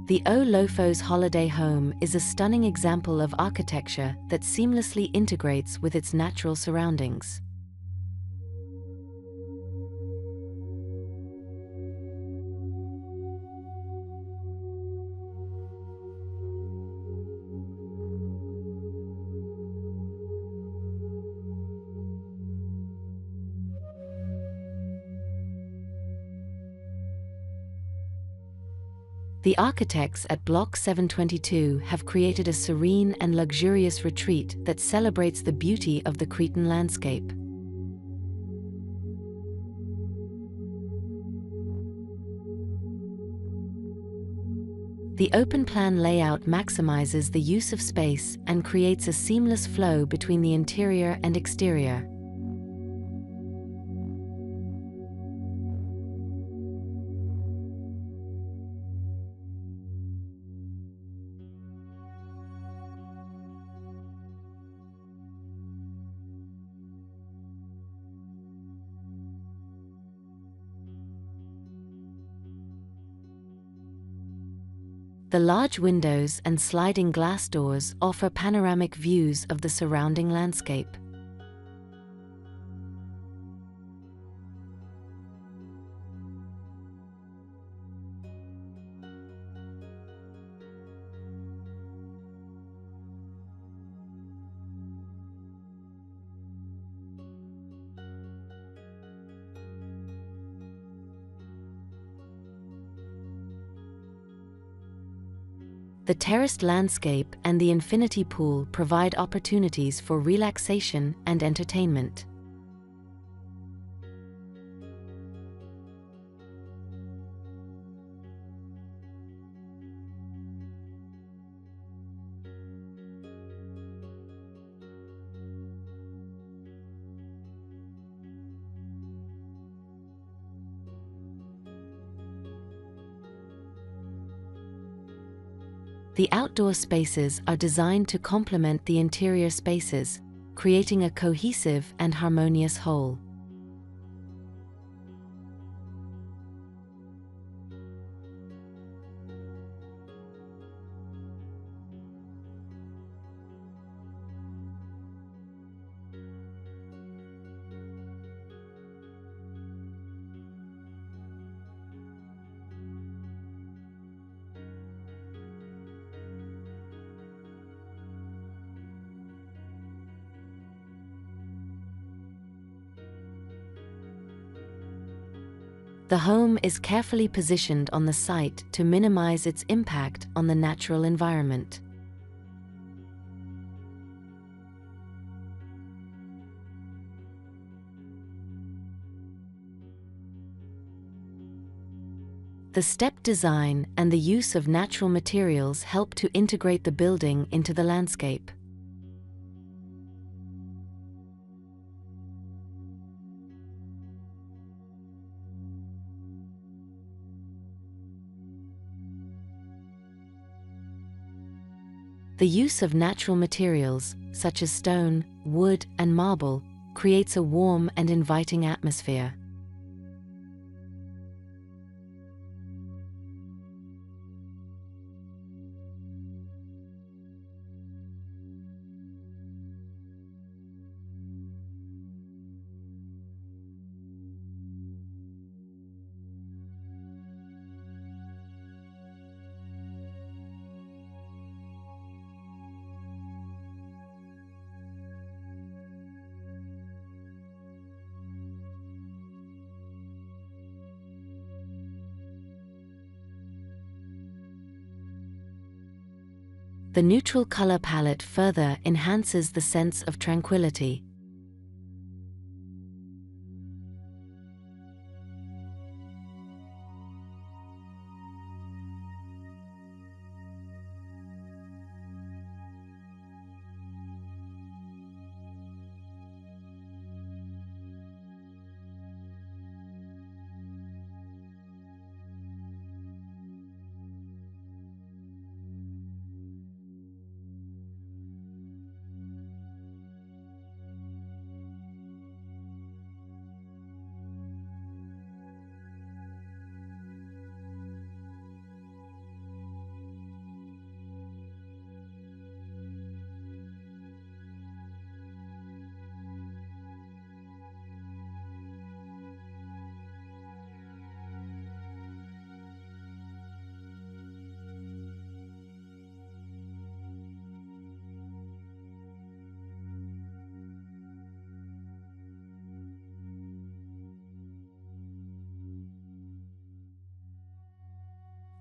The O Lofos holiday home is a stunning example of architecture that seamlessly integrates with its natural surroundings. The architects at Block 722 have created a serene and luxurious retreat that celebrates the beauty of the Cretan landscape. The open-plan layout maximizes the use of space and creates a seamless flow between the interior and exterior. The large windows and sliding glass doors offer panoramic views of the surrounding landscape. The terraced landscape and the infinity pool provide opportunities for relaxation and entertainment. The outdoor spaces are designed to complement the interior spaces, creating a cohesive and harmonious whole. The home is carefully positioned on the site to minimize its impact on the natural environment. The stepped design and the use of natural materials help to integrate the building into the landscape. The use of natural materials, such as stone, wood, and marble, creates a warm and inviting atmosphere. The neutral color palette further enhances the sense of tranquility.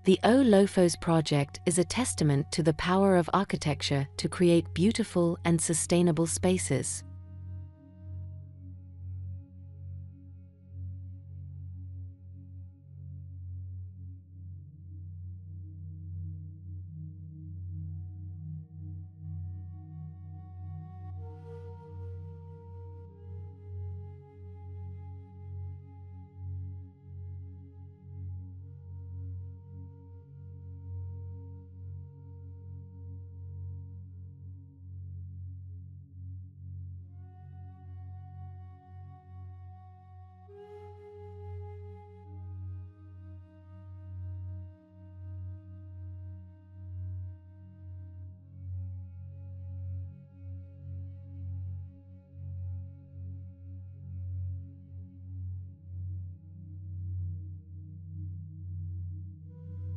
The O Lofos project is a testament to the power of architecture to create beautiful and sustainable spaces.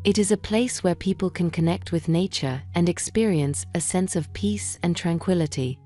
It is a place where people can connect with nature and experience a sense of peace and tranquility.